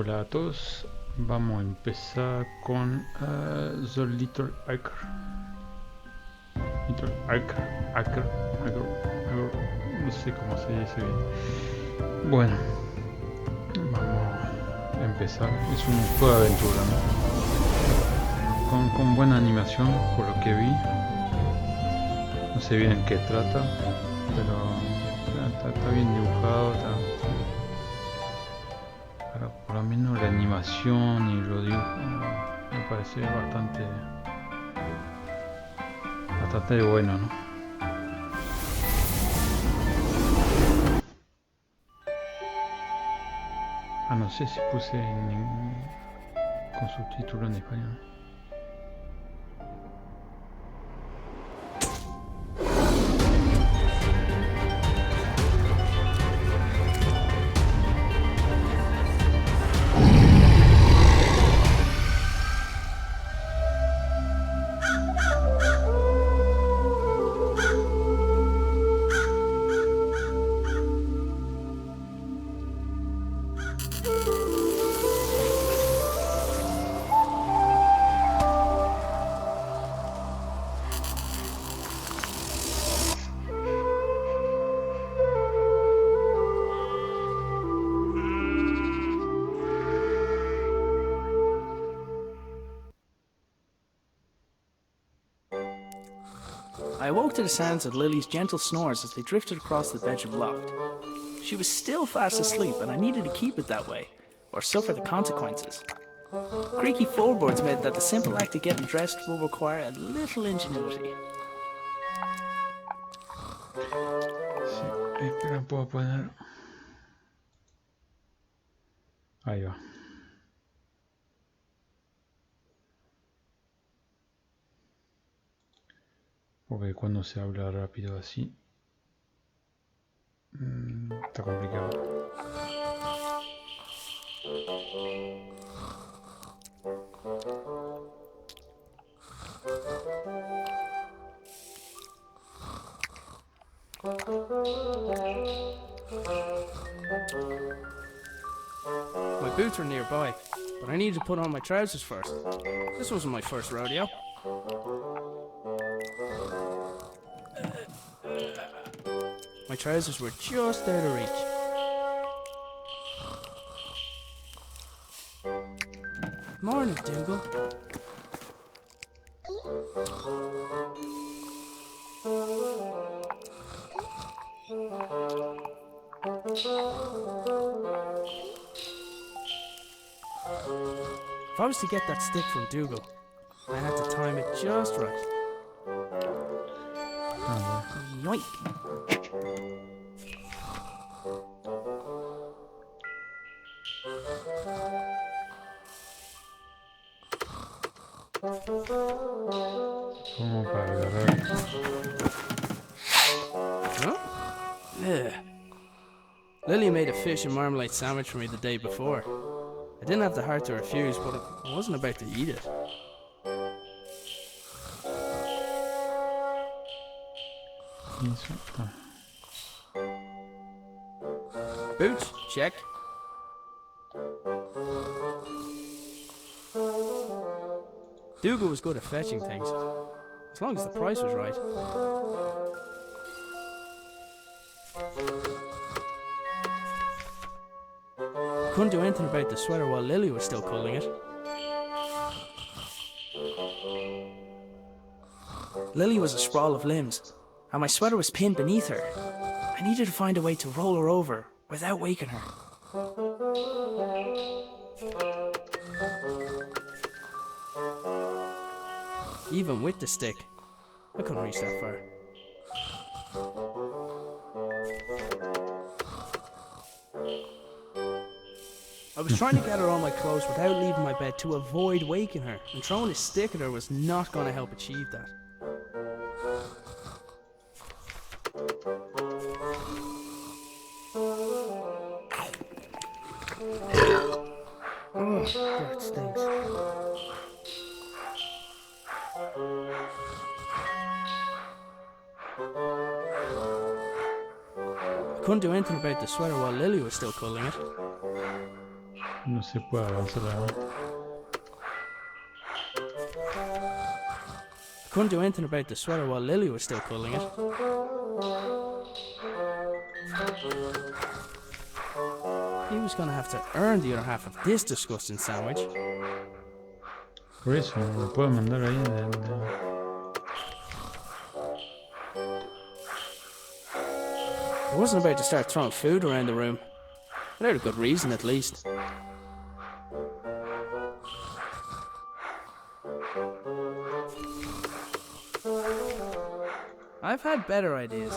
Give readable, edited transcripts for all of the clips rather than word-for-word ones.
Hola a todos, vamos a empezar con The Little Acre. Little Acre, no sé cómo se dice bien. Bueno, vamos a empezar. Es un juego de aventura, ¿no? Con buena animación, por lo que vi. No sé bien qué trata, pero está bien dibujado, por lo menos la animación y los dibujos me parece bastante bueno, ¿no? No sé si puse con subtítulo en español. I awoke to the sounds of Lily's gentle snores as they drifted across the bedroom loft. She was still fast asleep, and I needed to keep it that way, or suffer the consequences. Creaky floorboards meant that the simple act of getting dressed will require a little ingenuity. Sí, espera, puedo poner... Ahí va. Porque cuando se habla rápido así está complicado. My boots were nearby, but I needed to put on my trousers first. This wasn't my first rodeo. My trousers were just out of reach. Morning, Dougal. If I was to get that stick from Dougal, I had to time it just right. Yoink! Como para agarrar. Huh? Yeah. Lily made a fish and marmalade sandwich for me the day before. I didn't have the heart to refuse, but I wasn't about to eat it. Boots, check. Dougal was good at fetching things, as long as the price was right. Couldn't do anything about the sweater while Lily was still culling it. Lily was a sprawl of limbs, and my sweater was pinned beneath her. I needed to find a way to roll her over without waking her. Even with the stick, I couldn't reach that far. I was trying to get her on my clothes without leaving my bed to avoid waking her, and throwing a stick at her was not going to help achieve that. Oh, that stinks. I couldn't do anything about the sweater while Lily was still culling it. No se puede avanzar realmente. Couldn't do anything about the sweater while Lily was still culling it. He was gonna have to earn the other half of this disgusting sandwich. Por eso, lo puedo mandar ahí I wasn't about to start throwing food around the room. Without a good reason, at least. I've had better ideas.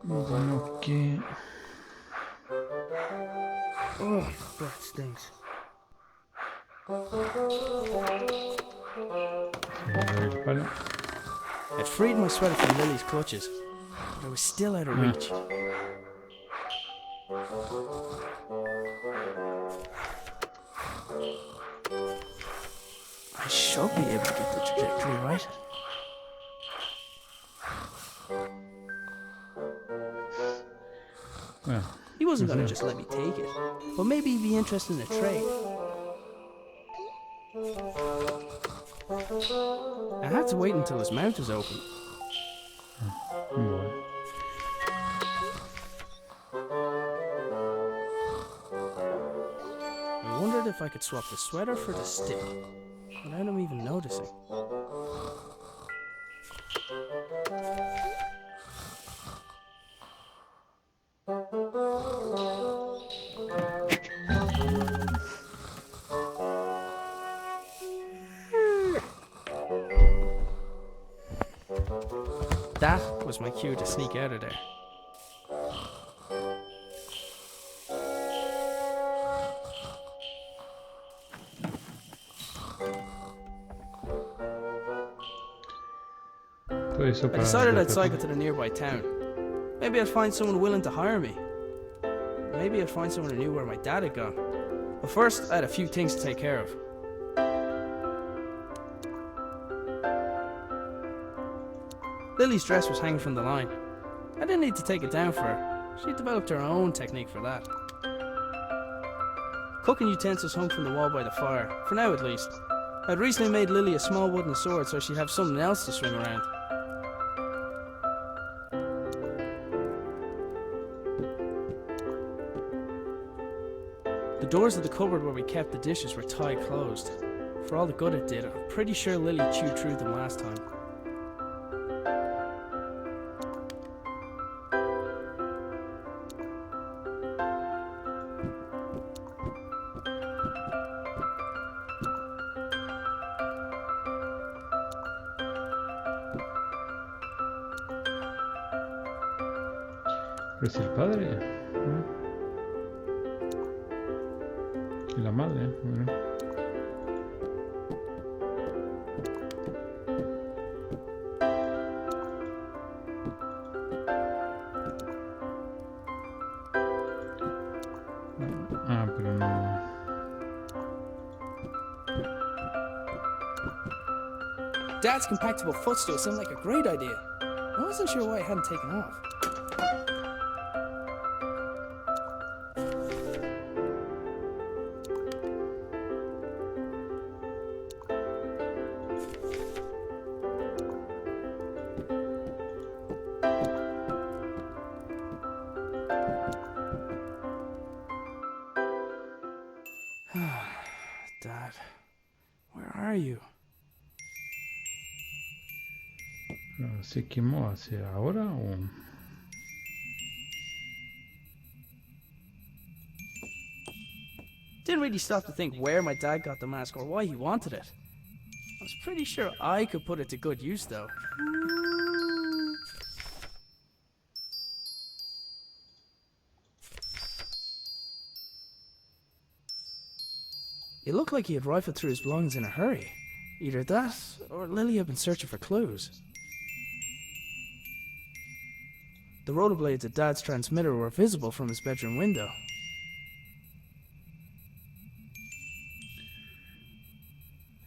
Como que... Oh, that stinks. I'd freed my sweater from Lily's clutches, but I was still out of reach. I should be able to get the trajectory right. Well, he wasn't gonna just let me take it, but maybe he'd be interested in a trade. I had to wait until his mouth was open. I wondered if I could swap the sweater for the stick, without him even noticing. That was my cue to sneak out of there. I decided I'd cycle to the nearby town. Maybe I'd find someone willing to hire me. Maybe I'd find someone who knew where my dad had gone. But first, I had a few things to take care of. Lily's dress was hanging from the line. I didn't need to take it down for her. She developed her own technique for that. Cooking utensils hung from the wall by the fire, for now at least. I'd recently made Lily a small wooden sword so she'd have something else to swing around. The doors of the cupboard where we kept the dishes were tied closed. For all the good it did, I'm pretty sure Lily chewed through them last time. Pero es el padre, ¿no? Y la madre, bueno. Ah, pero no. Dad's compactable footstool sounded like a great idea. I wasn't sure why it hadn't taken off. Dad, where are you? ¿Se quemó hacia ahora o...? Didn't really stop to think where my dad got the mask or why he wanted it. I was pretty sure I could put it to good use though. It looked like he had rifled through his belongings in a hurry. Either that, or Lily had been searching for clues. The rotor blades of Dad's transmitter were visible from his bedroom window.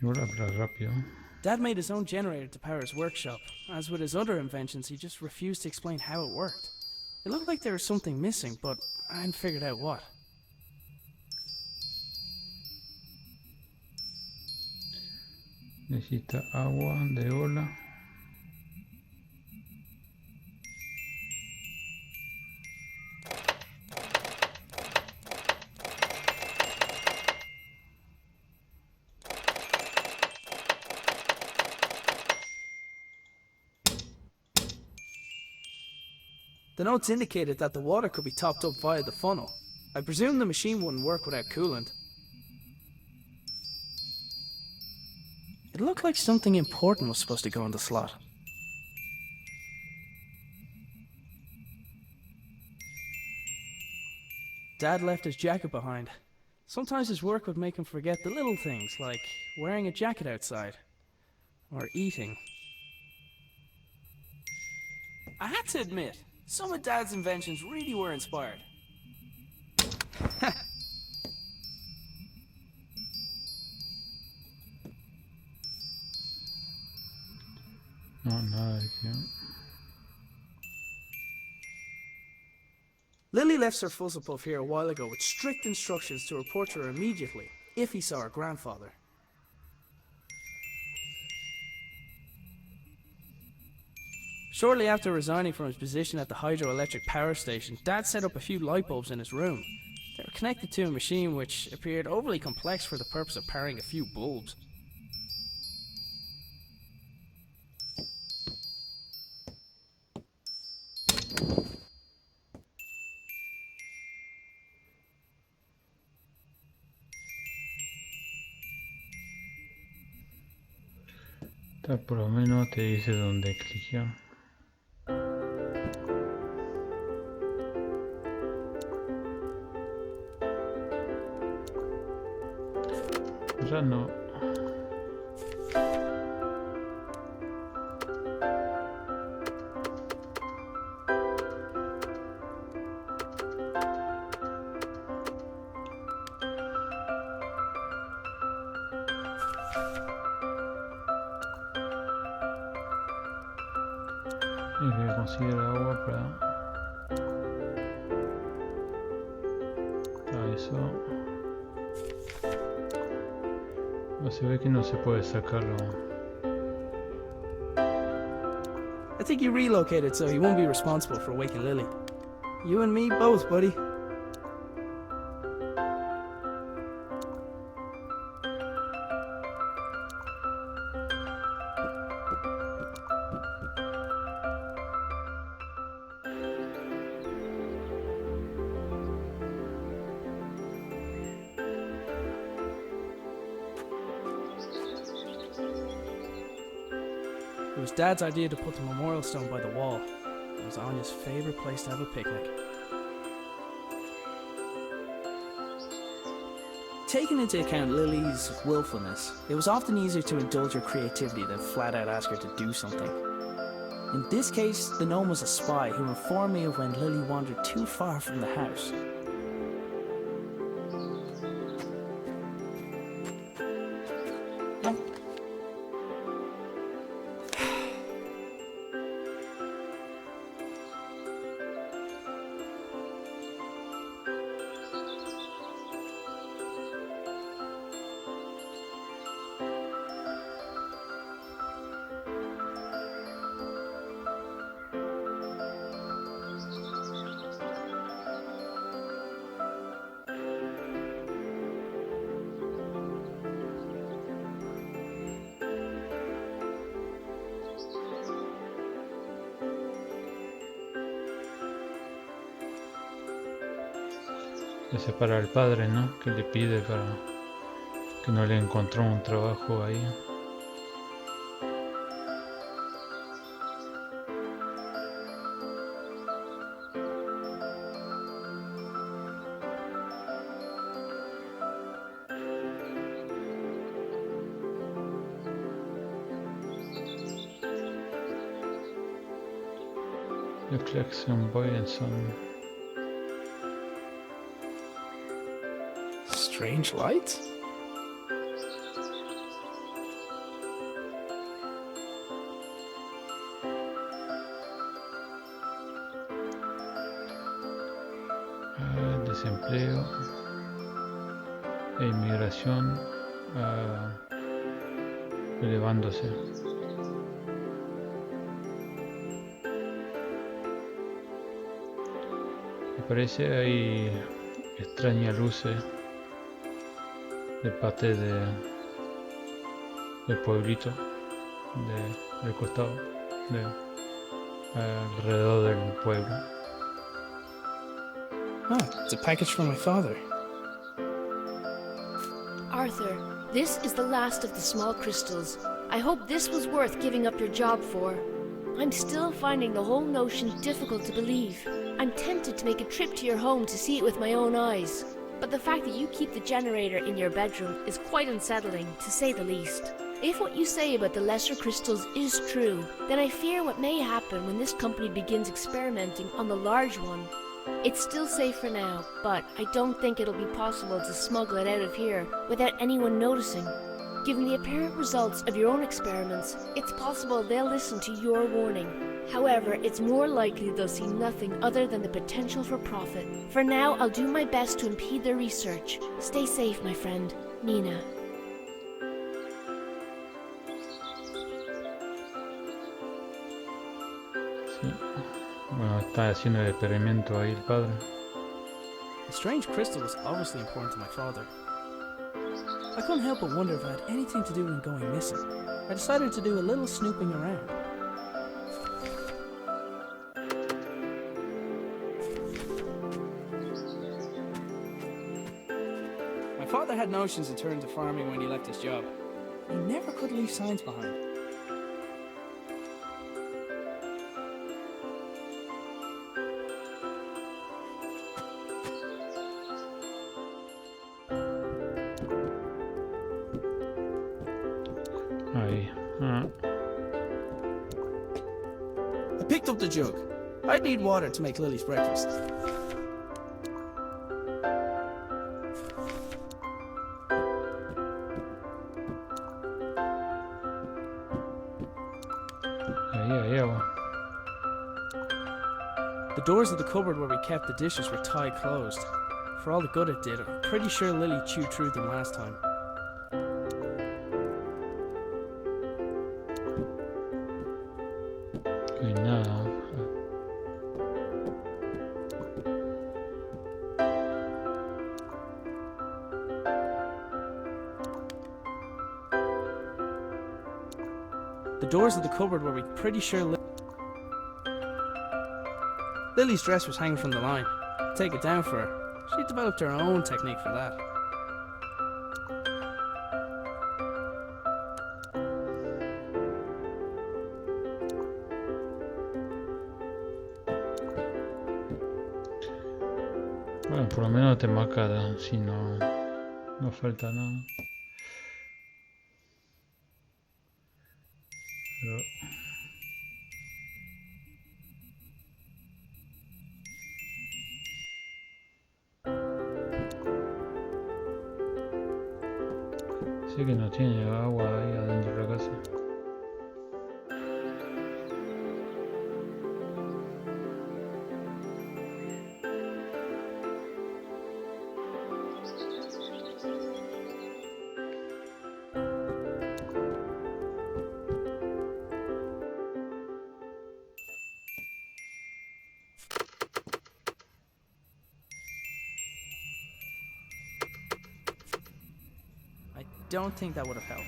Igual habla rápido. Dad made his own generator to power his workshop. As with his other inventions, he just refused to explain how it worked. It looked like there was something missing, but I hadn't figured out what. Necesita agua de ola. The notes indicated that the water could be topped up via the funnel. I presume the machine wouldn't work without coolant. It looked like something important was supposed to go in the slot. Dad left his jacket behind. Sometimes his work would make him forget the little things, like wearing a jacket outside, or eating. I had to admit, some of Dad's inventions really were inspired. No, nada de que... Lily left Sir Fuzzlepuff here a while ago with strict instructions to report to her immediately if he saw her grandfather. Shortly after resigning from his position at the hydroelectric power station, Dad set up a few light bulbs in his room. They were connected to a machine which appeared overly complex for the purpose of powering a few bulbs. Por lo menos te dice dónde clicar. Ya no. Hay que conseguir agua para eso. No, se ve que no se puede sacarlo. I think he relocated so he won't be responsible for waking Lily. You and me both, buddy. It was Dad's idea to put the memorial stone by the wall. It was Anya's favourite place to have a picnic. Taking into account Lily's willfulness, it was often easier to indulge her creativity than flat out ask her to do something. In this case, the gnome was a spy who informed me of when Lily wandered too far from the house. Ese para el padre, ¿no? Que le pide para que no le encontró un trabajo ahí. The Clarkson Boy and Son. Strange lights? migración elevándose. Aparece ahí extrañas luces de parte del pueblito, del costado, alrededor del pueblo. Ah, it's a package from my father. Arthur, this is the last of the small crystals. I hope this was worth giving up your job for. I'm still finding the whole notion difficult to believe. I'm tempted to make a trip to your home to see it with my own eyes. But the fact that you keep the generator in your bedroom is quite unsettling, to say the least. If what you say about the lesser crystals is true, then I fear what may happen when this company begins experimenting on the large one. It's still safe for now, but I don't think it'll be possible to smuggle it out of here without anyone noticing. Given the apparent results of your own experiments, it's possible they'll listen to your warning. However, it's more likely they'll see nothing other than the potential for profit. For now, I'll do my best to impede their research. Stay safe, my friend. Nina. Sí. Bueno, está haciendo el experimento ahí el padre. The strange crystal was obviously important to my father. I couldn't help but wonder if it had anything to do with him going missing. I decided to do a little snooping around. My father had notions in terms of farming when he left his job. He never could leave signs behind. Ahí. I picked up the jug. I'd need water to make Lily's breakfast. Ahí agua. The doors of the cupboard where we kept the dishes were tied closed. For all the good it did, I'm pretty sure Lily chewed through them last time. No hay nada. The doors of the cupboard were pretty sure Lily's dress was hanging from the line. Take it down for her. She developed her own technique for that. Bueno, por lo menos te marca si no falta nada. Pero... sé que no tiene agua ahí adentro de la casa. I don't think that would have helped.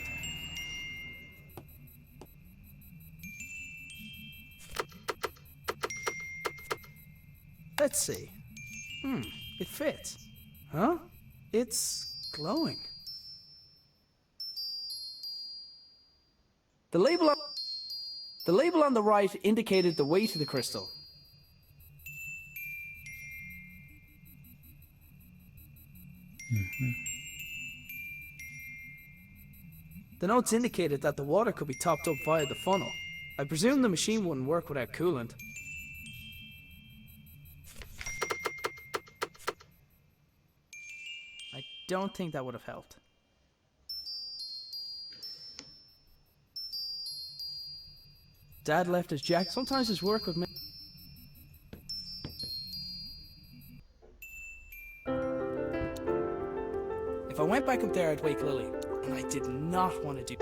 Let's see. It fits. Huh? It's glowing. The label on the right indicated the weight of the crystal. The notes indicated that the water could be topped up via the funnel. I presume the machine wouldn't work without coolant. I don't think that would have helped. Dad left his jacket. Sometimes his work would make... If I went went back up there, I'd wake Lily, and I did not want to do.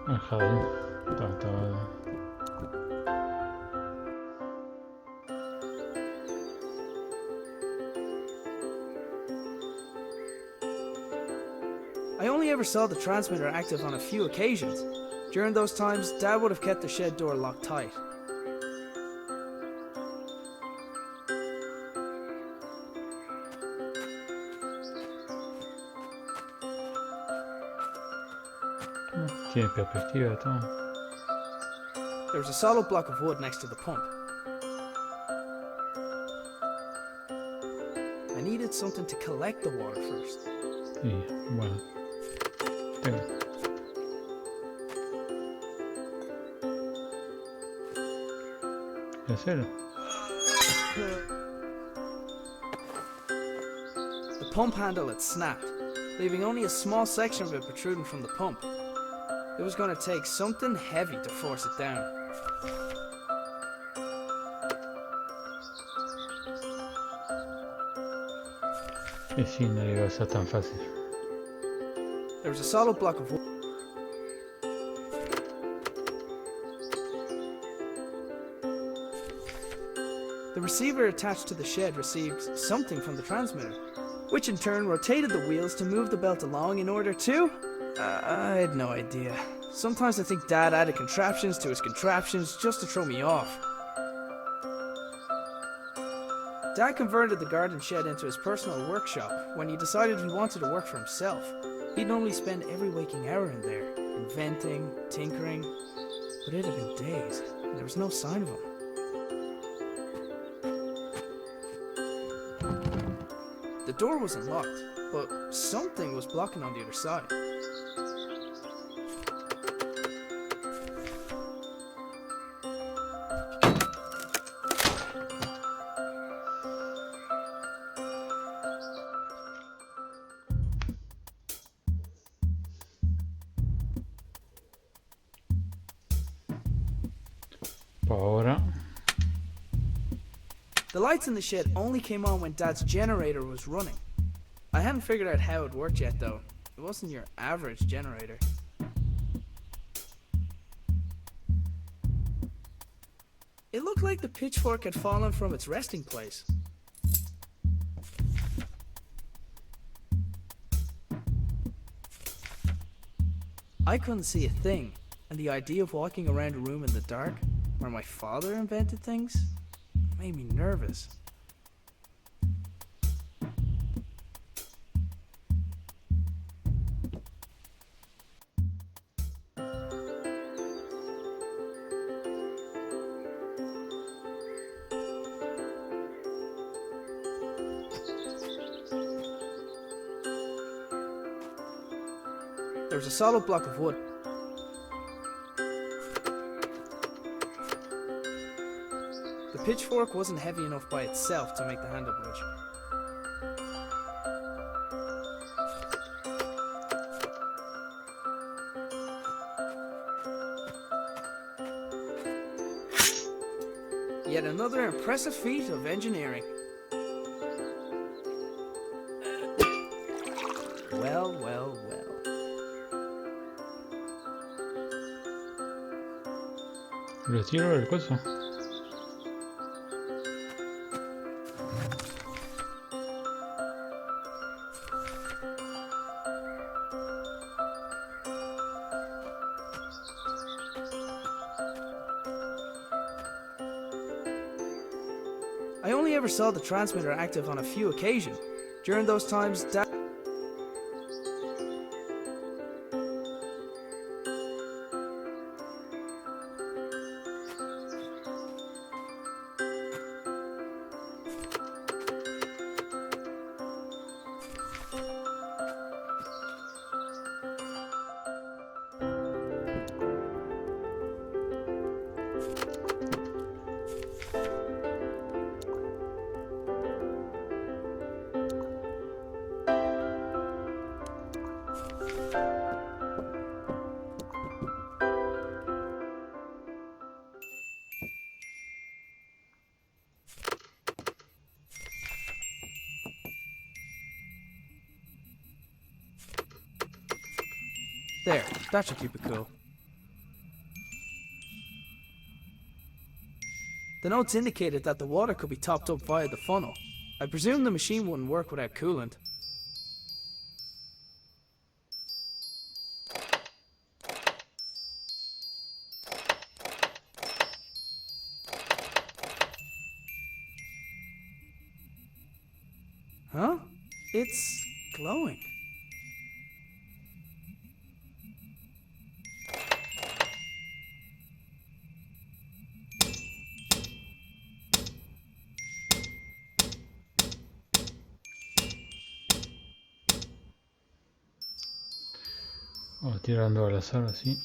El jardín. Estaba. I only ever saw the transmitter active on a few occasions. During those times, Dad would have kept the shed door locked tight. Tiene perspectiva todo. There was a solid block of wood next to the pump. I needed something to collect the water first. Y bueno. Tengo. ¿En serio? The pump handle had snapped, leaving only a small section of it protruding from the pump. It was going to take something heavy to force it down. Y sí, no iba a ser tan fácil. There was a solid block of wood. The receiver attached to the shed received something from the transmitter, which in turn rotated the wheels to move the belt along in order to... I had no idea. Sometimes I think Dad added contraptions to his contraptions just to throw me off. Dad converted the garden shed into his personal workshop when he decided he wanted to work for himself. He'd normally spend every waking hour in there, inventing, tinkering, but it had been days, and there was no sign of him. The door was unlocked, but something was blocking on the other side. Por ahora. The lights in the shed only came on when Dad's generator was running. I hadn't figured out how it worked yet, though. It wasn't your average generator. It looked like the pitchfork had fallen from its resting place. I couldn't see a thing, and the idea of walking around a room in the dark, where my father invented things, made me nervous. There was a solid block of wood. The pitchfork wasn't heavy enough by itself to make the handle budge. Yet another impressive feat of engineering. Well, well, well. Retiro el coso. I only ever saw the transmitter active on a few occasions. During those times, Dad... There, that should keep it cool. The notes indicated that the water could be topped up via the funnel. I presume the machine wouldn't work without coolant. Huh? It's glowing. Vamos tirando al azar así.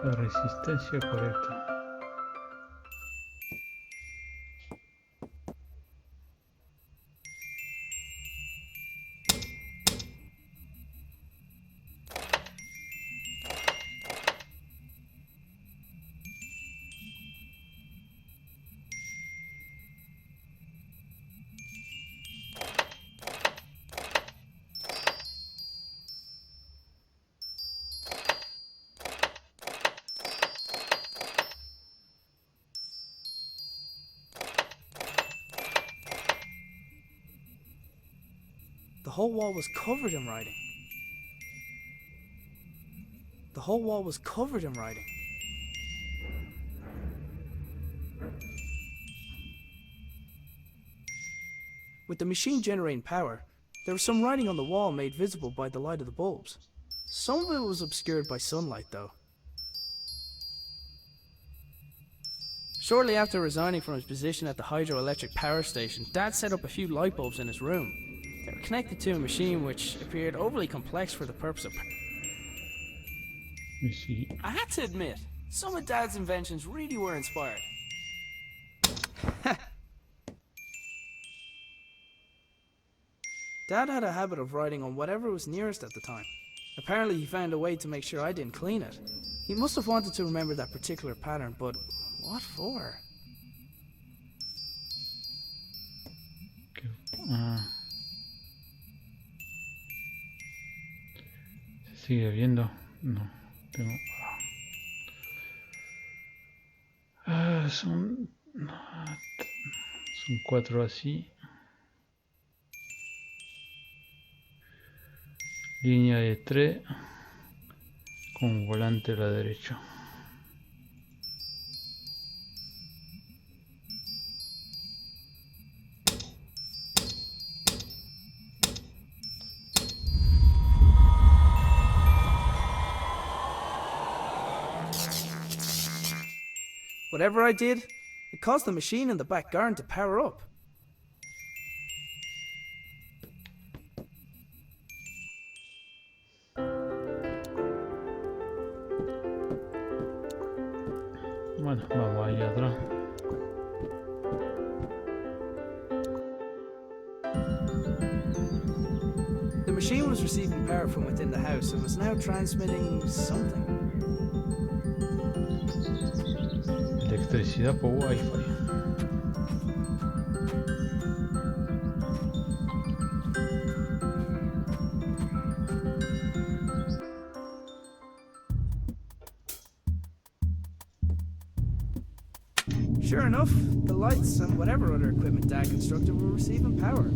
La resistencia correcta. The whole wall was covered in writing. The whole wall was covered in writing. With the machine generating power, there was some writing on the wall made visible by the light of the bulbs. Some of it was obscured by sunlight, though. Shortly after resigning from his position at the hydroelectric power station, Dad set up a few light bulbs in his room. They were connected to a machine which appeared overly complex for the purpose of... I had to admit, some of Dad's inventions really were inspired. Dad had a habit of writing on whatever was nearest at the time. Apparently he found a way to make sure I didn't clean it. He must have wanted to remember that particular pattern, but what for? ¿Se sigue viendo? No, tengo... son 4 así. Línea de 3 con volante a la derecha. Whatever I did, it caused the machine in the back garden to power up. Bueno, vamos allá atrás. The machine was receiving power from within the house and was now transmitting something. Electricidad por Wi-Fi. Sure enough, the lights and whatever other equipment Dad constructed were receiving power.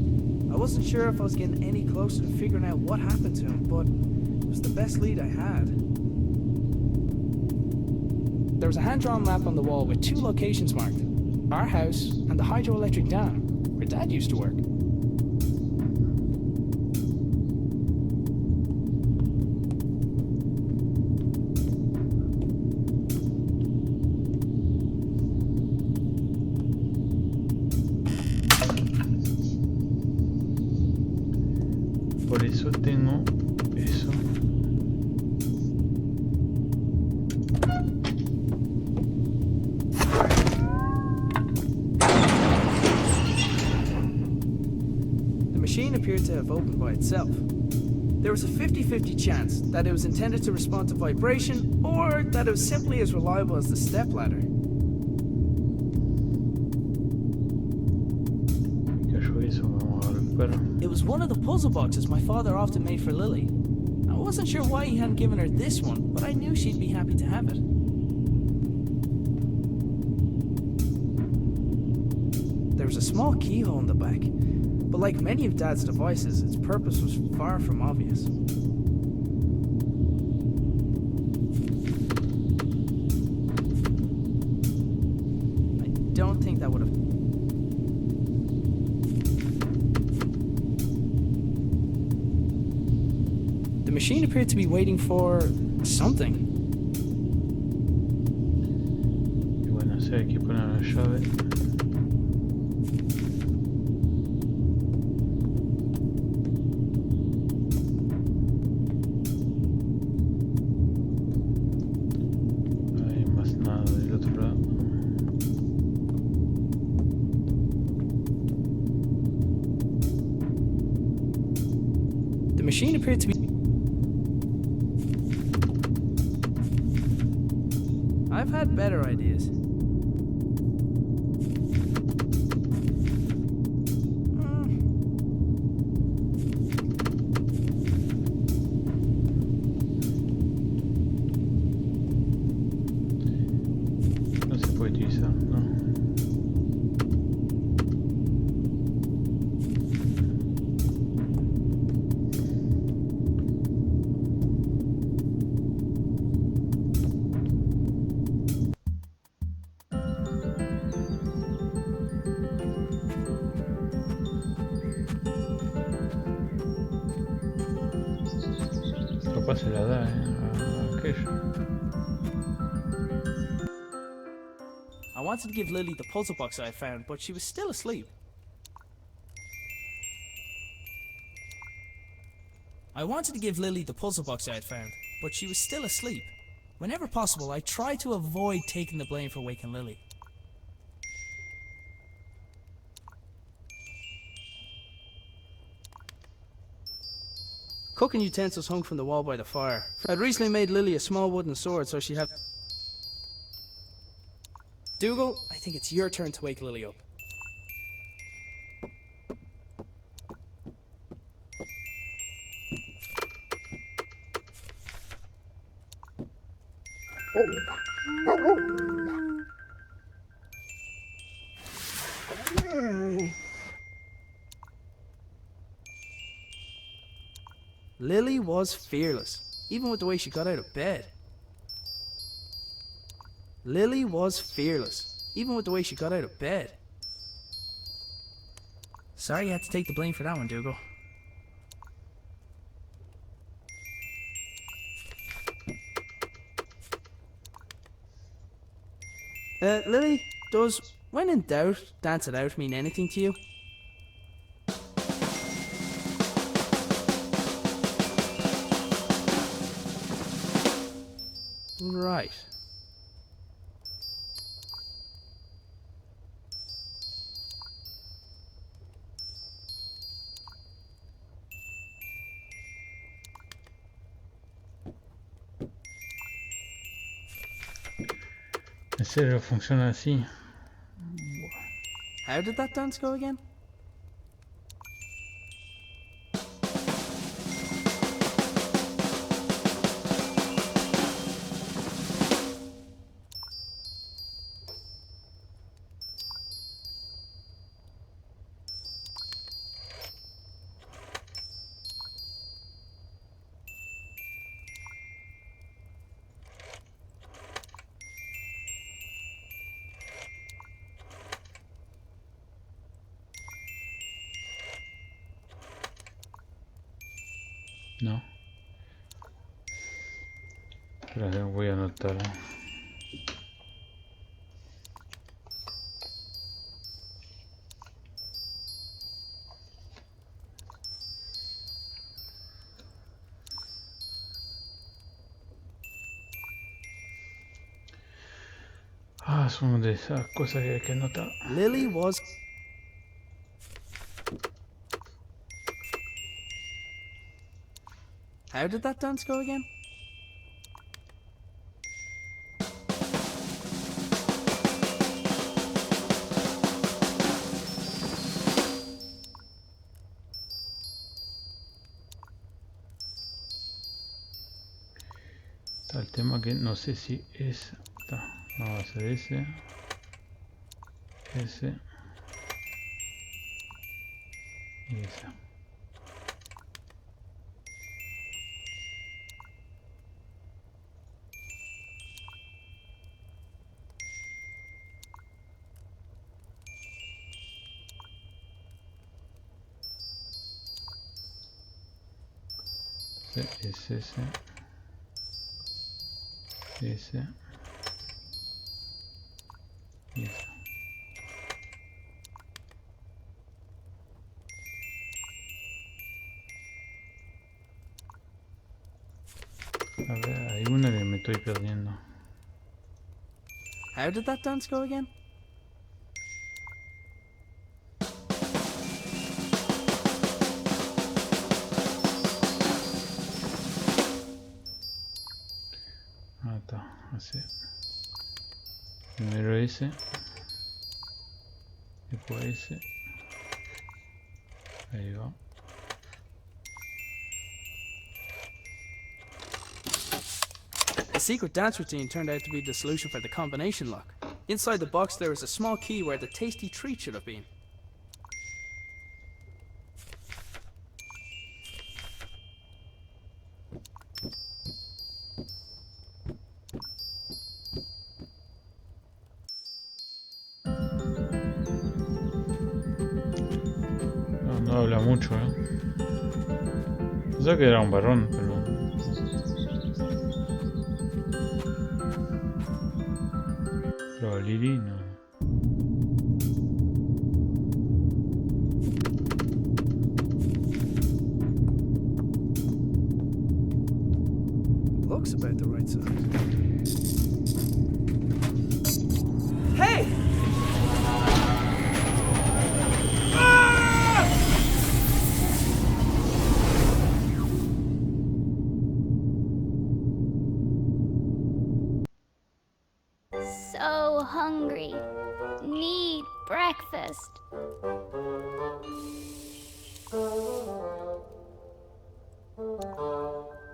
I wasn't sure if I was getting any closer to figuring out what happened to him, but it was the best lead I had. There was a hand-drawn map on the wall with 2 locations marked. Our house and the hydroelectric dam, where Dad used to work. Por eso tengo eso. machine appeared to have opened by itself. There was a 50-50 chance that it was intended to respond to vibration, or that it was simply as reliable as the stepladder. It was one of the puzzle boxes my father often made for Lily. I wasn't sure why he hadn't given her this one, but I knew she'd be happy to have it. There was a small keyhole in the back, but like many of Dad's devices, its purpose was far from obvious. I don't think that would have... The machine appeared to be waiting for something. Y bueno, sé, aquí poner la llave. No hay más nada del otro lado. The machine appeared to be... I've had better ideas. No se puede utilizar, no. Capaz se la da, a aquello. I wanted to give Lily the puzzle box I had found, but she was still asleep. Whenever possible, I tried to avoid taking the blame for waking Lily. Cooking utensils hung from the wall by the fire. I'd recently made Lily a small wooden sword so she'd have... Dougal, I think it's your turn to wake Lily up. Lily was fearless, even with the way she got out of bed. Lily was fearless, even with the way she got out of bed. Sorry you had to take the blame for that one, Dougal. Lily, does when in doubt, dance it out mean anything to you? Right. ¿En serio funciona así? How did that dance go again? No. Espera, voy a anotar. Ah, son de esas cosas que hay que anotar. Lily was... How did that dance go again? Está el tema que no sé si es... Vamos a hacer ese. Ese. Y ese. Es ese. Ese. Y ese. A ver, hay una que me estoy perdiendo. How did that dance go again? Ah, está. Así. Primero ese. Después ese. Ahí va. The secret dance routine turned out to be the solution for the combination lock. Inside the box there was a small key where the tasty treat should have been. No, no habla mucho, Pensaba que era un varón, pero... Pero Lily no. Looks about the right size. Hey! So hungry. Need breakfast.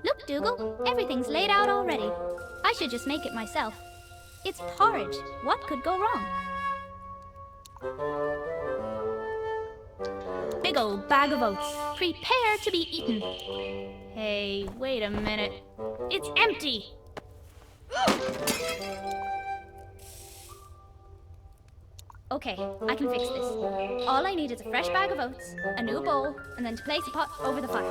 Look, Dougal, everything's laid out already. I should just make it myself. It's porridge. What could go wrong? Big old bag of oats. Prepare to be eaten. Hey, wait a minute. It's empty! Okay, I can fix this. All I need is a fresh bag of oats, a new bowl, and then to place a pot over the fire.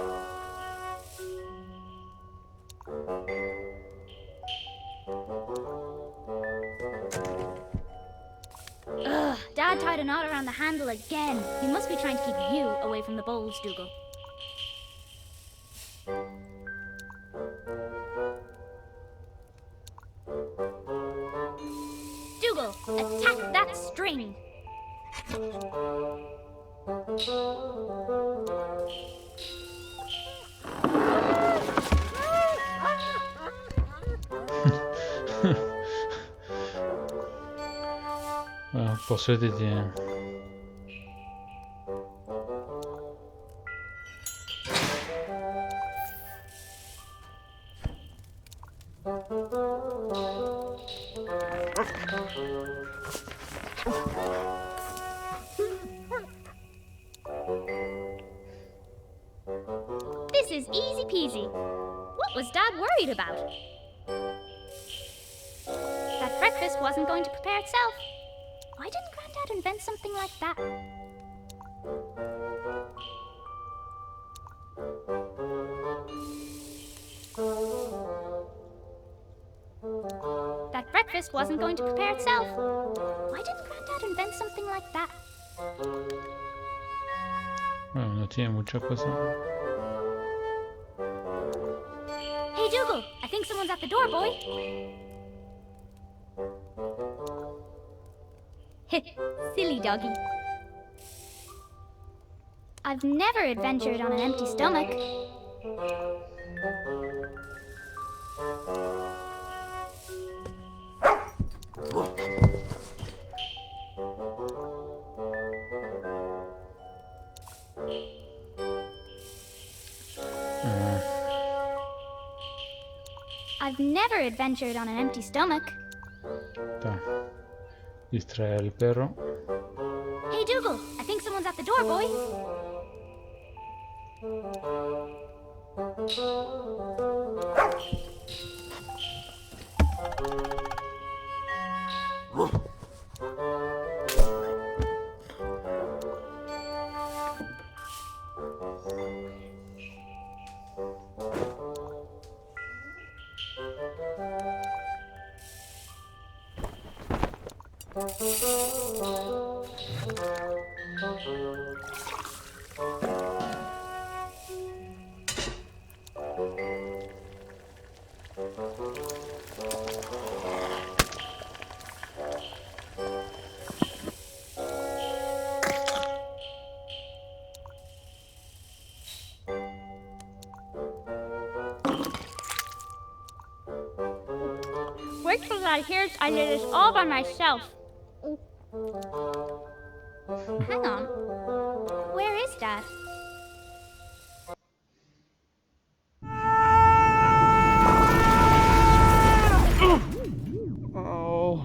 Ugh, Dad tied a knot around the handle again. He must be trying to keep you away from the bowls, Dougal. Dougal, attack that string! Bueno, por suerte tiene... This is easy peasy. What was Dad worried about? That breakfast wasn't going to prepare itself. Why didn't Granddad invent something like that? That breakfast wasn't going to prepare itself. Why didn't Granddad invent something like that? Bueno, no tiene muchas cosas. Hey, Dougal, I think someone's at the door, boy. Silly doggy. I've never adventured on an empty stomach. I've never adventured on an empty stomach. Está. Distrae al perro. Hey, Dougal, I think someone's at the door, boy. Wait till Dad hears I did this all by myself. Hang on. Where is Dad? Oh.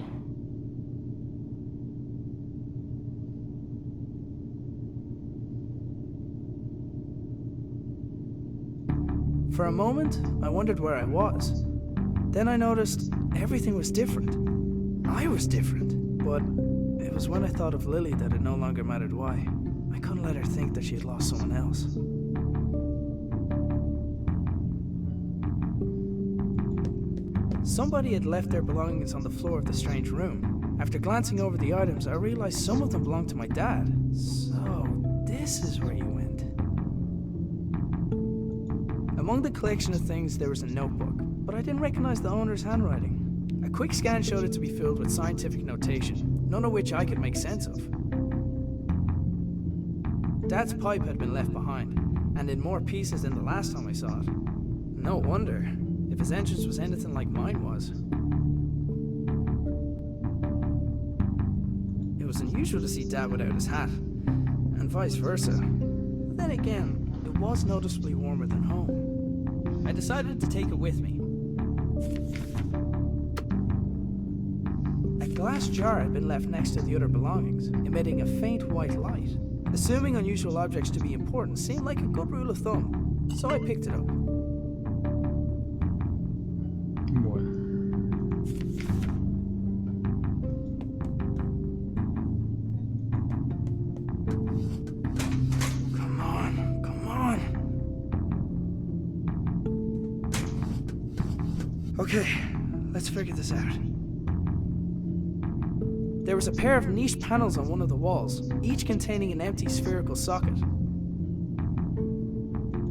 For a moment, I wondered where I was. Then I noticed everything was different. I was different. But it was when I thought of Lily that it no longer mattered why. I couldn't let her think that she had lost someone else. Somebody had left their belongings on the floor of the strange room. After glancing over the items, I realized some of them belonged to my dad. So, this is where you went. Among the collection of things, there was a notebook, but I didn't recognize the owner's handwriting. A quick scan showed it to be filled with scientific notation, none of which I could make sense of. Dad's pipe had been left behind, and in more pieces than the last time I saw it. No wonder, if his entrance was anything like mine was. It was unusual to see Dad without his hat, and vice versa. Then again, it was noticeably warmer than home. I decided to take it with me. A glass jar had been left next to the other belongings, emitting a faint white light. Assuming unusual objects to be important seemed like a good rule of thumb, so I picked it up. Bueno. Come on, come on. Okay, let's figure this out. There was a pair of niche panels on one of the walls, each containing an empty spherical socket.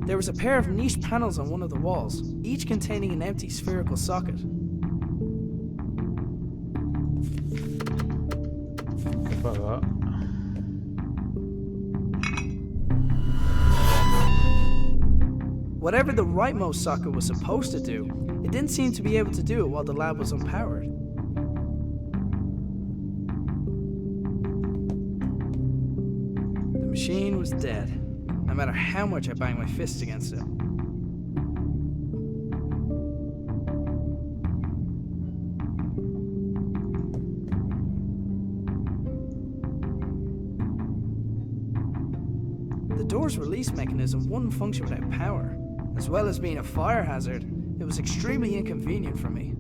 There was a pair of niche panels on one of the walls, each containing an empty spherical socket. Apaga. Whatever the rightmost socket was supposed to do, it didn't seem to be able to do it while the lab was unpowered. The machine was dead, no matter how much I banged my fists against it. The door's release mechanism wouldn't function without power. As well as being a fire hazard, it was extremely inconvenient for me.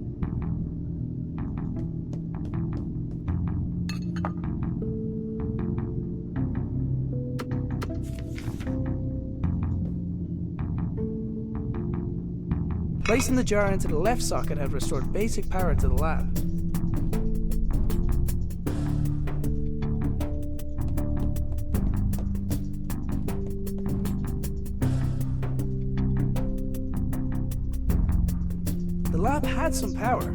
Placing the jar into the left socket had restored basic power to the lab. The lab had some power,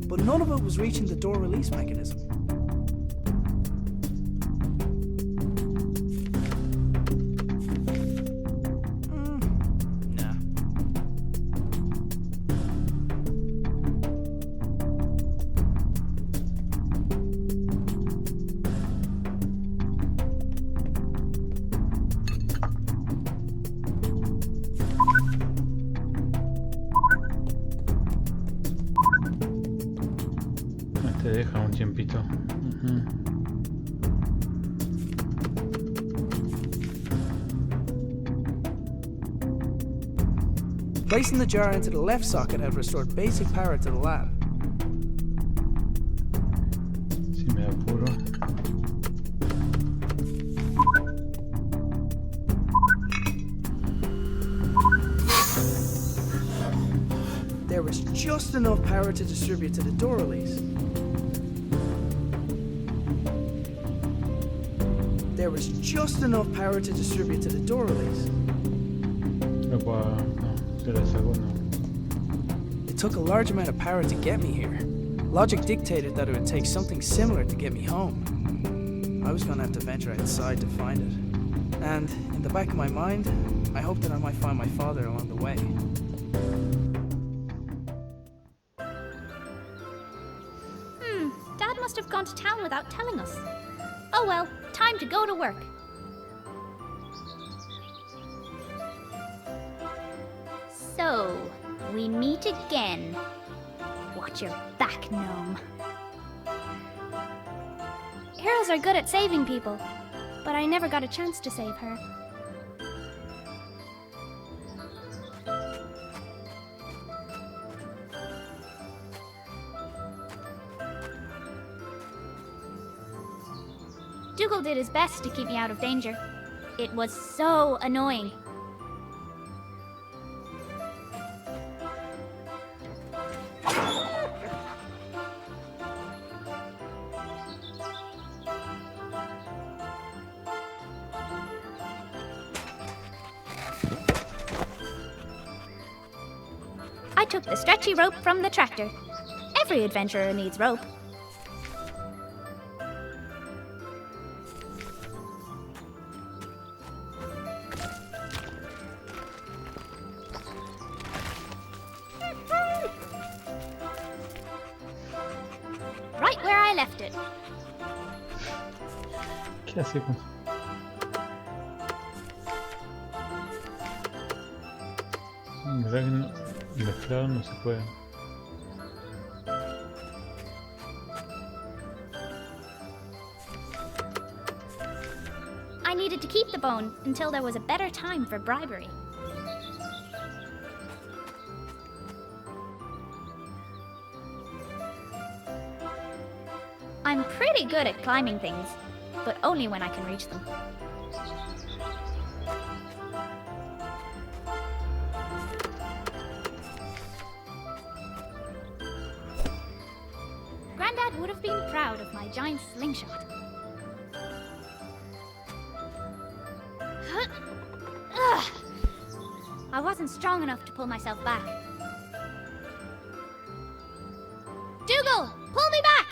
but none of it was reaching the door release mechanism. Nah. Placing the jar into the left socket had restored basic power to the lab. Si me apuro. There was just enough power to distribute to the door release. There was just enough power to distribute to the door release. No puedo. No, se la saco, no. It took a large amount of power to get me here. Logic dictated that it would take something similar to get me home. I was going to have to venture outside to find it. And in the back of my mind, I hoped that I might find my father along the way. Dad must have gone to town without telling us. Oh well, time to go to work. So, we meet again. Watch your back, gnome. Heroes are good at saving people, but I never got a chance to save her. Dougal did his best to keep me out of danger. It was so annoying. I took the stretchy rope from the tractor. Every adventurer needs rope. Right where I left it. ¿Qué hace con...? ¿Verdad que no? Mezclado no se puede. I needed to keep the bone until there was a better time for bribery. I'm pretty good at climbing things, but only when I can reach them. Grandad would have been proud of my giant slingshot. Ugh. I wasn't strong enough to pull myself back. Dougal, pull me back!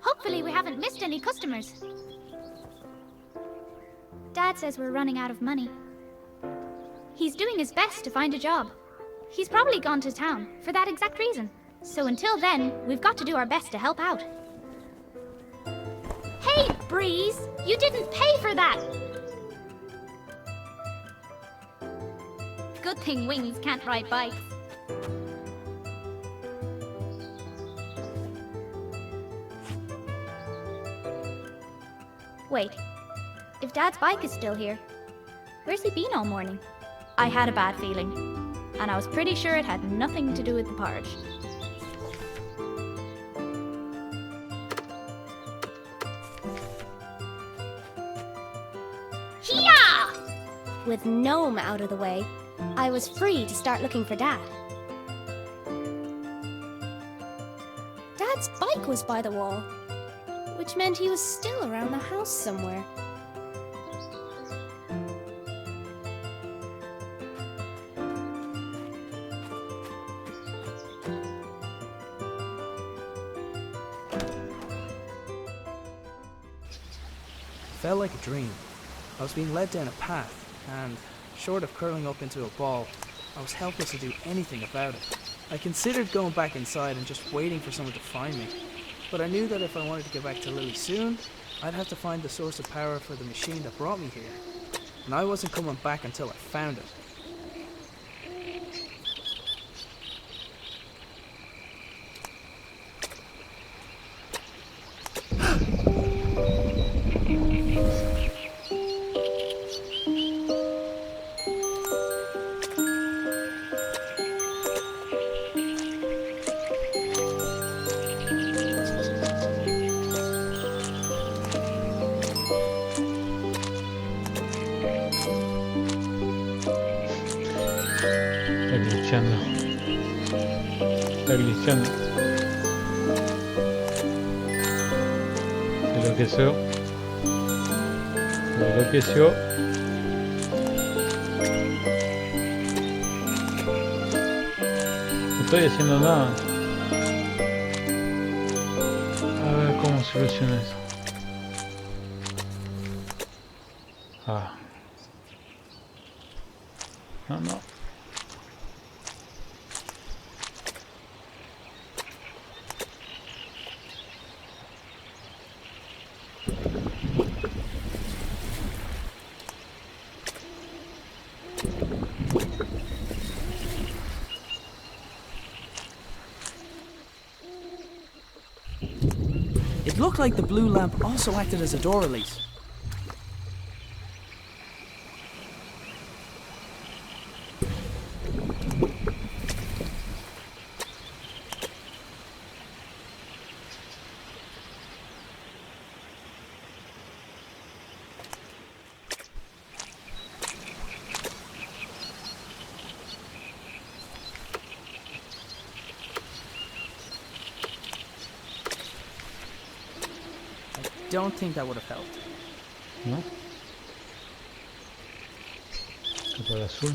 Hopefully we haven't missed any customers. Dad says we're running out of money. He's doing his best to find a job. He's probably gone to town for that exact reason. So until then, we've got to do our best to help out. Hey, Breeze! You didn't pay for that! Good thing Wings can't ride bikes. Wait, if Dad's bike is still here, where's he been all morning? I had a bad feeling, and I was pretty sure it had nothing to do with the porridge. Hiya! With Gnome out of the way, I was free to start looking for Dad. Dad's bike was by the wall, which meant he was still around the house somewhere. Felt like a dream. I was being led down a path, and short of curling up into a ball, I was helpless to do anything about it. I considered going back inside and just waiting for someone to find me, but I knew that if I wanted to get back to Lily soon, I'd have to find the source of power for the machine that brought me here, and I wasn't coming back until I found it. Está glitchando. Se enloqueció. Se enloqueció. No estoy haciendo nada. A ver cómo soluciona eso. Ah. No, no. It looked like the blue lamp also acted as a door release. I don't think that would have helped. ¿No? Capa de azul.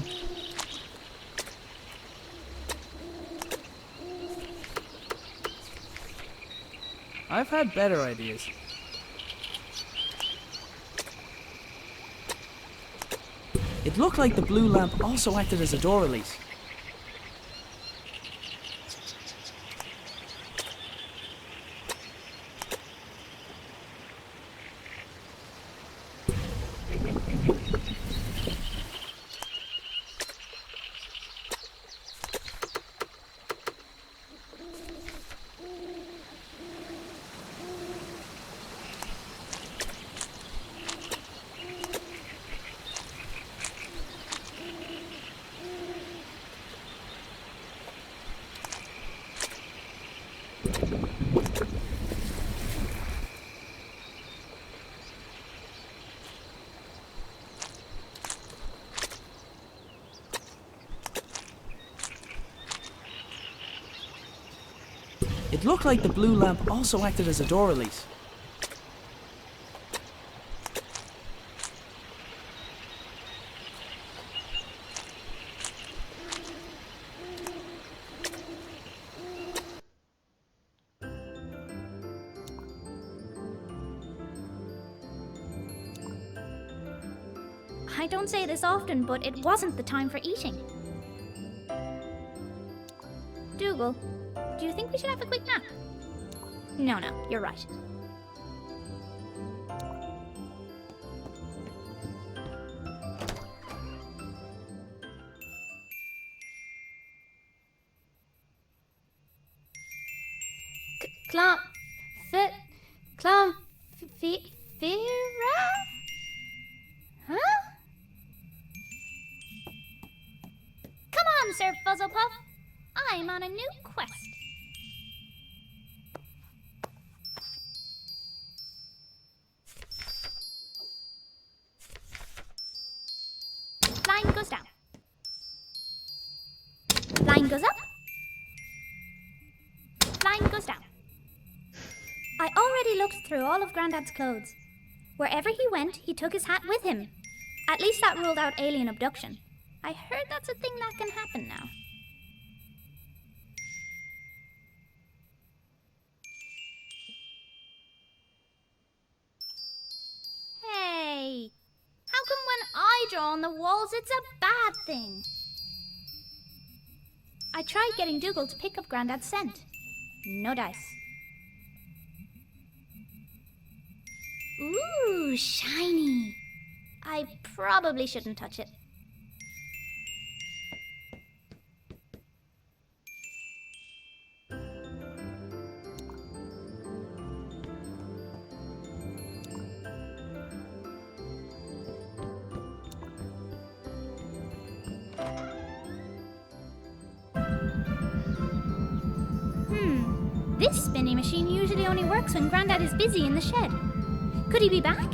I've had better ideas. It looked like the blue lamp also acted as a door release. It looked like the blue lamp also acted as a door release. I don't say this often, but it wasn't the time for eating. Dougal, do you think we should have a quick nap? No, you're right. Clonfera? Huh? Come on, Sir Fuzzlepuff. I'm on a new quest. Line goes down. Line goes up. Line goes down. I already looked through all of Grandad's clothes. Wherever he went, he took his hat with him. At least that ruled out alien abduction. I heard that's a thing that can happen now. Hey! How come when I draw on the walls, it's a bad thing? I tried getting Dougal to pick up Grandad's scent. No dice. Ooh, shiny. I probably shouldn't touch it. This spinning machine usually only works when Grandad is busy in the shed. Could he be back?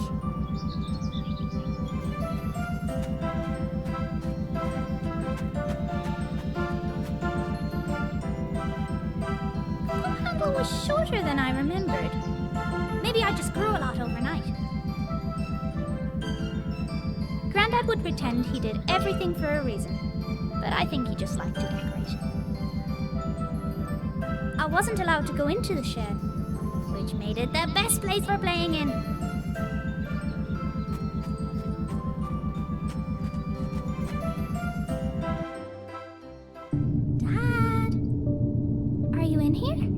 The handle was shorter than I remembered. Maybe I just grew a lot overnight. Grandad would pretend he did everything for a reason, but I think he just liked to decorate. I wasn't allowed to go into the shed, which made it the best place for playing in. Dad, are you in here?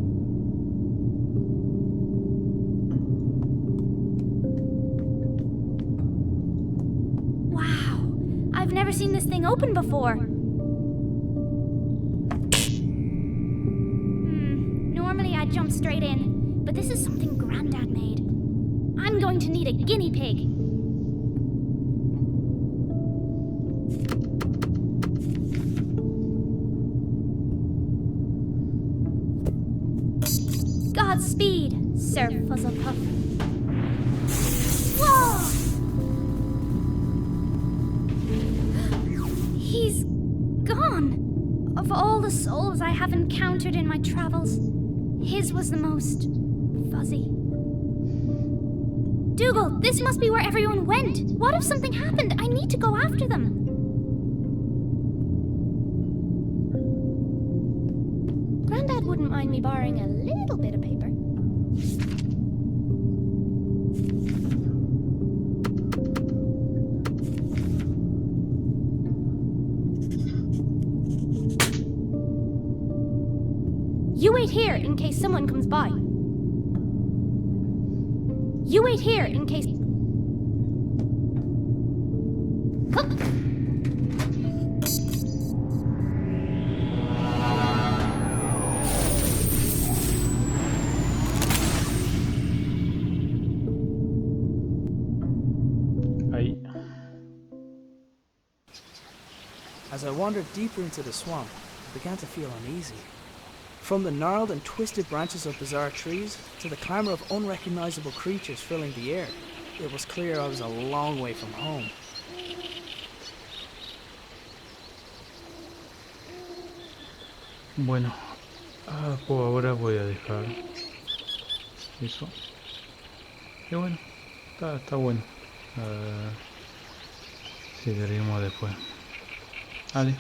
Wow, I've never seen this thing open before. Normally I'd jump straight in, but this is something Grandad made. I'm going to need a guinea pig. Godspeed, Sir Fuzzlepuff. Whoa! He's gone. Of all the souls I have encountered in my travels, his was the most fuzzy. Dougal, this must be where everyone went. What if something happened? I need to go after them. Grandad wouldn't mind me borrowing a little bit of paper. You wait here in case someone comes by. You wait here in case... Hup. Ahí. As I wandered deeper into the swamp, I began to feel uneasy. From the gnarled and twisted branches of bizarre trees to the clamor of unrecognizable creatures filling the air, it was clear I was a long way from home. Bueno, pues ahora voy a dejar eso. Y bueno, está bueno. Seguiremos después. Vale.